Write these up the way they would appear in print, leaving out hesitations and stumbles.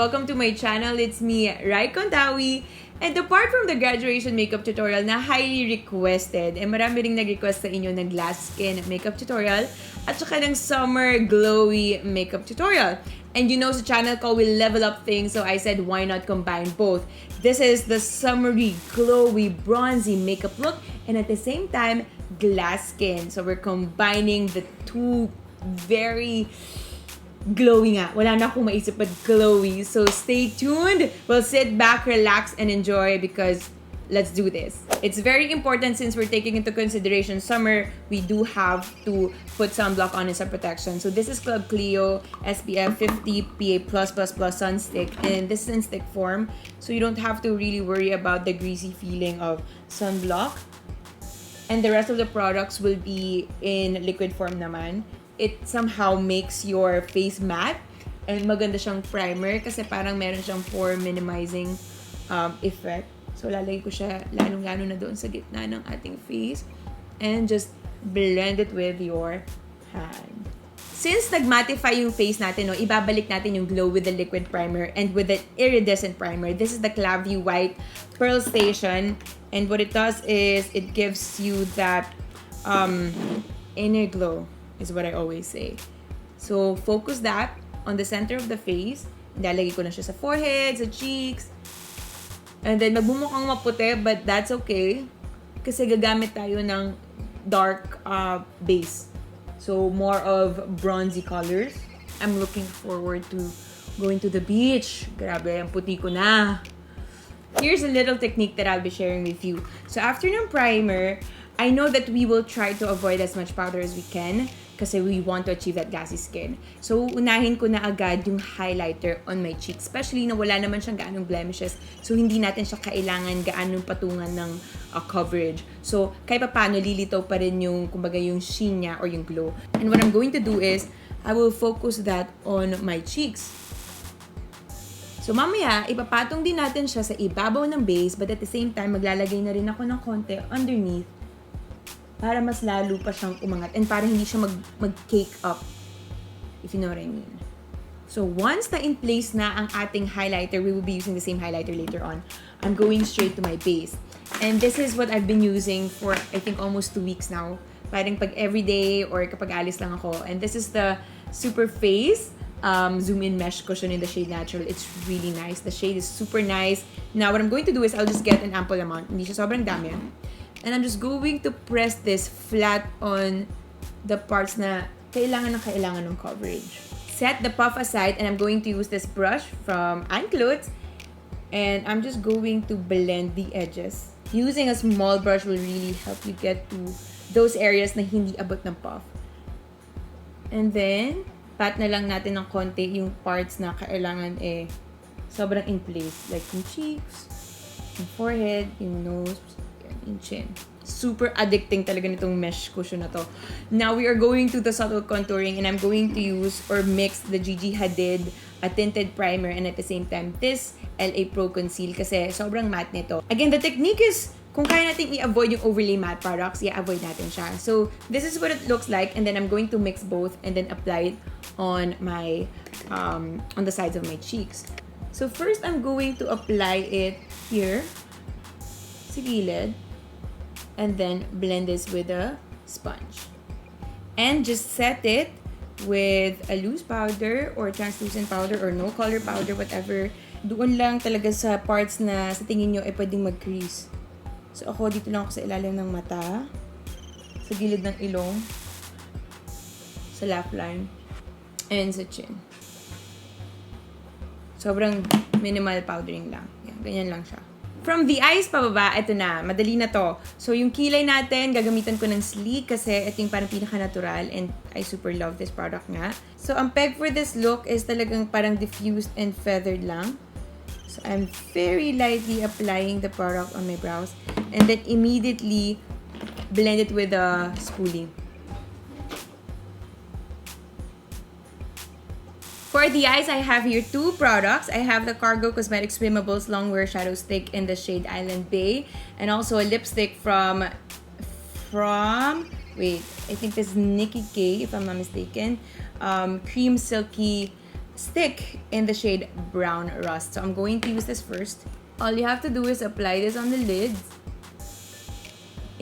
Welcome to my channel. It's me, Raiza Contawi. And apart from the graduation makeup tutorial na highly requested, marami ring nag-request sa inyo ng glass skin makeup tutorial at saka ng summer glowy makeup tutorial. And you know sa channel ko, we level up things, so I said why not combine both. This is the summery, glowy, bronzy makeup look and at the same time, glass skin. So we're combining the two very glowy nga. Wala na akong maisip but glowy. So stay tuned. We'll sit back, relax, and enjoy because let's do this. It's very important since we're taking into consideration summer, we do have to put sunblock on as a protection. So this is Club Clio SPF 50 PA+++ Sunstick, and this is in stick form. So you don't have to really worry about the greasy feeling of sunblock. And the rest of the products will be in liquid form naman. It somehow makes your face matte and maganda siyang primer kasi parang meron siyang pore minimizing effect. So lalagay ko siya lalong-lalo na doon sa gitna ng ating face and just blend it with your hand. Since nag-mattify yung face natin, ibabalik natin yung glow with the liquid primer and with the iridescent primer. This is the Klavuu White Pearlsation, and what it does is it gives you that inner glow. Is what I always say. So, focus that on the center of the face. Lalagay ko na siya sa forehead, sa cheeks. And then, magbumukhang maputi, but that's okay. Kasi gagamit tayo ng dark base. So, more of bronzy colors. I'm looking forward to going to the beach. Grabe, ang puti ko na. Here's a little technique that I'll be sharing with you. So, after ng primer, I know that we will try to avoid as much powder as we can kasi we want to achieve that glassy skin. So, unahin ko na agad yung highlighter on my cheeks, especially na wala naman siyang gaanong blemishes. So, hindi natin siya kailangan gaanong patungan ng coverage. So, kahit pa paano, lilitaw pa rin yung, kumbaga, yung sheen niya or yung glow. And what I'm going to do is, I will focus that on my cheeks. So, mamaya, ipapatong din natin siya sa ibabaw ng base, but at the same time, maglalagay na rin ako ng konti underneath para mas lalo pa siyang umangat and para hindi siya mag-cake up, if you know what I mean. So, once na in place na ang ating highlighter, we will be using the same highlighter later on. I'm going straight to my base. And this is what I've been using for, I think, almost 2 weeks now. Parang pag everyday or kapag alis lang ako. And this is the Superface zoom-in mesh cushion in the shade Natural. It's really nice. The shade is super nice. Now, what I'm going to do is I'll just get an ample amount. Hindi siya sobrang dami. And I'm just going to press this flat on the parts na kailangan ng coverage. Set the puff aside and I'm going to use this brush from Untitled. And I'm just going to blend the edges. Using a small brush will really help you get to those areas na hindi abot ng puff. And then, pat na lang natin ng konti yung parts na kailangan sobrang in place. Like yung cheeks, yung forehead, yung nose, yung chin. Super addicting talaga nitong mesh cushion na to. Now, we are going to the subtle contouring and I'm going to use or mix the Gigi Hadid a tinted primer and at the same time this LA Pro Conceal kasi sobrang matte nito. Again, the technique is kung kaya natin i-avoid yung overly matte products, i-avoid natin siya. So, this is what it looks like and then I'm going to mix both and then apply it on my on the sides of my cheeks. So, first I'm going to apply it here sa gilid. And then blend this with a sponge. And just set it with a loose powder or translucent powder or no color powder, whatever. Doon lang talaga sa parts na sa tingin nyo pwedeng mag-crease. So ako, dito lang ako sa ilalim ng mata, sa gilid ng ilong, sa laugh line, and sa chin. Sobrang minimal powdering lang. Yan, ganyan lang siya. From the eyes pababa, ito na. Madali na to. So, yung kilay natin, gagamitan ko ng sleek kasi ito yung parang pinaka-natural and I super love this product nga. So, ang peg for this look is talagang parang diffused and feathered lang. So, I'm very lightly applying the product on my brows and then immediately blend it with a spoolie. For the eyes, I have here 2 products. I have the Cargo Cosmetics Swimmables Longwear Shadow Stick in the shade Island Bay. And also a lipstick from wait, I think this is Nicka, if I'm not mistaken. Cream Silky stick in the shade Brown Rust. So I'm going to use this first. All you have to do is apply this on the lids.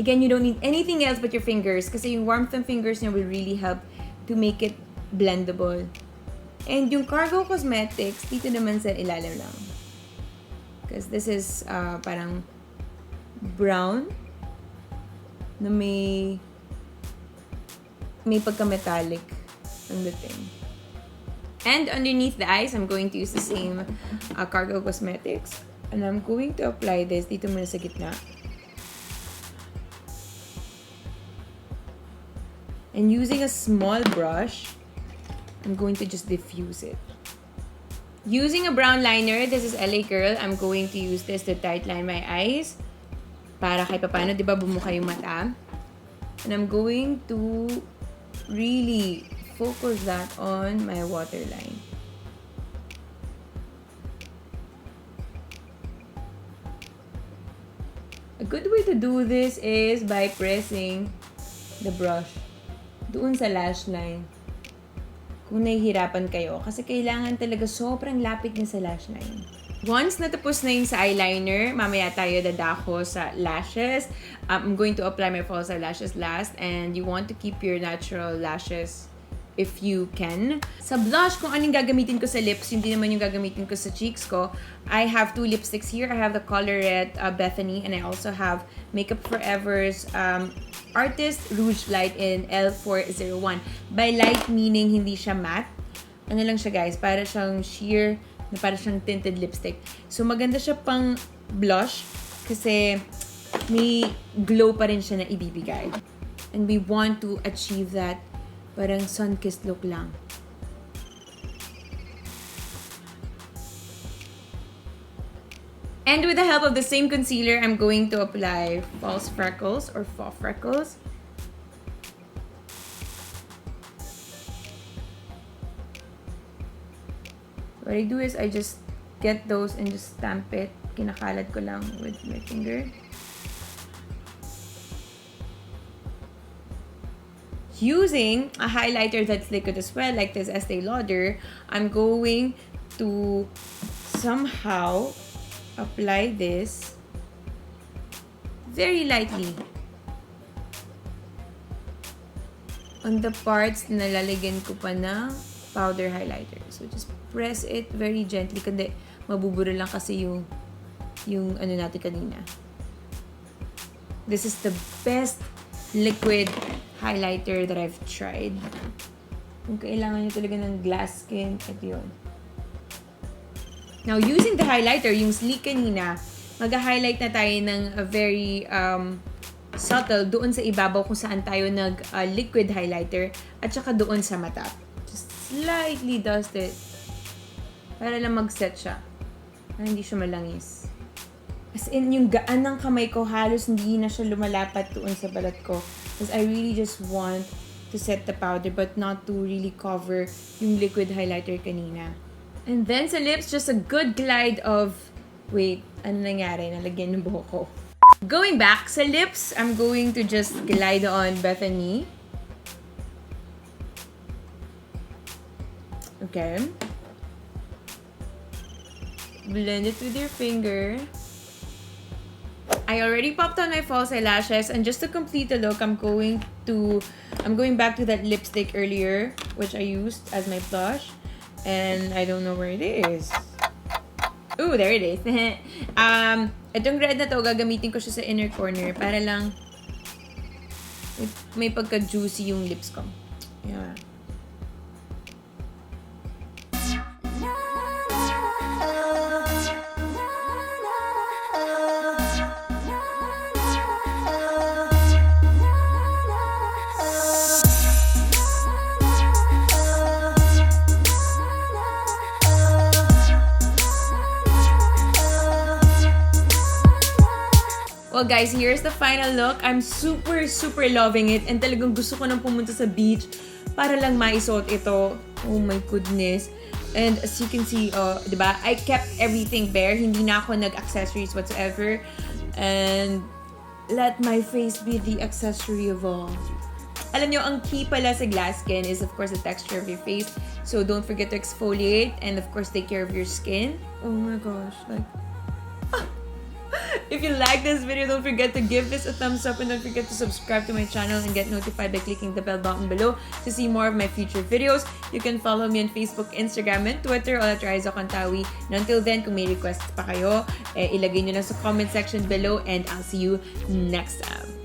Again, you don't need anything else but your fingers kasi yung warmth ng fingers niya will really help to make it blendable. And yung Cargo Cosmetics, dito naman sa ilalim lang. Because this is parang brown na may pagka-metallic ang dating. And underneath the eyes, I'm going to use the same Cargo Cosmetics. And I'm going to apply this dito muna sa gitna. And using a small brush, I'm going to just diffuse it. Using a brown liner, this is LA Girl. I'm going to use this to tightline my eyes. Para kahit paano, di ba, bumuka yung mata. And I'm going to really focus that on my waterline. A good way to do this is by pressing the brush doon sa lash line. Kung nahihirapan kayo. Kasi kailangan talaga sobrang lapit niya sa lash line. Once natapos na yung sa eyeliner, mamaya tayo dadako sa lashes. I'm going to apply my false eyelashes last. And you want to keep your natural lashes if you can. Sa blush, kung anong gagamitin ko sa lips, hindi naman yung gagamitin ko sa cheeks ko. I have two lipsticks here. I have the Colourette Bethany, and I also have Makeup Forever's Artist Rouge Light in L401. By light, meaning hindi siya matte. Ano lang siya, guys? Para siyang sheer, na para siyang tinted lipstick. So, maganda siya pang blush kasi may glow pa rin siya na ibibigay. And we want to achieve that parang sun-kissed look lang. And with the help of the same concealer, I'm going to apply false freckles or faux freckles. What I do is I just get those and just stamp it. Kinakalat ko lang with my finger. Using a highlighter that's liquid as well, like this Estee Lauder, I'm going to somehow apply this very lightly on the parts na lalagyan ko pa ng powder highlighter. So just press it very gently, kundi mabubura lang kasi yung ano natin kanina. This is the best liquid highlighter that I've tried. Kung kailangan nyo talaga ng glass skin, ito yun. Now, using the highlighter, yung sleek kanina, mag-highlight na tayo ng a very subtle doon sa ibabaw kung saan tayo nag-liquid highlighter at saka doon sa mata. Just slightly dust it para lang mag-set siya. Para hindi siya malangis. As in, yung gaan ng kamay ko, halos hindi na siya lumalapat doon sa balat ko. Because I really just want to set the powder but not to really cover yung liquid highlighter kanina. And then sa lips, just a good glide of... Wait, ano nangyari? Nalagyan ng buhok ko. Going back, sa lips, I'm going to just glide on Bethany. Okay. Blend it with your finger. I already popped on my false eyelashes, and just to complete the look, I'm going back to that lipstick earlier, which I used as my blush, and I don't know where it is. Ooh, there it is. Itong red na to, gagamitin ko siya sa inner corner para lang may pagka-juicy yung lips ko. Yeah. Well guys, here's the final look. I'm super loving it and talagang gusto ko nang pumunta sa beach para lang maisuot ito. Oh my goodness. And as you can see, diba? I kept everything bare. Hindi na ako nag-accessories whatsoever. And let my face be the accessory of all. Alam nyo, ang key pala sa glass skin is of course the texture of your face. So don't forget to exfoliate and of course take care of your skin. Oh my gosh, like... If you like this video, don't forget to give this a thumbs up and don't forget to subscribe to my channel and get notified by clicking the bell button below to see more of my future videos. You can follow me on Facebook, Instagram, and Twitter all at Raiza Contawi. And until then, kung may requests pa kayo, ilagay nyo na sa comment section below and I'll see you next time.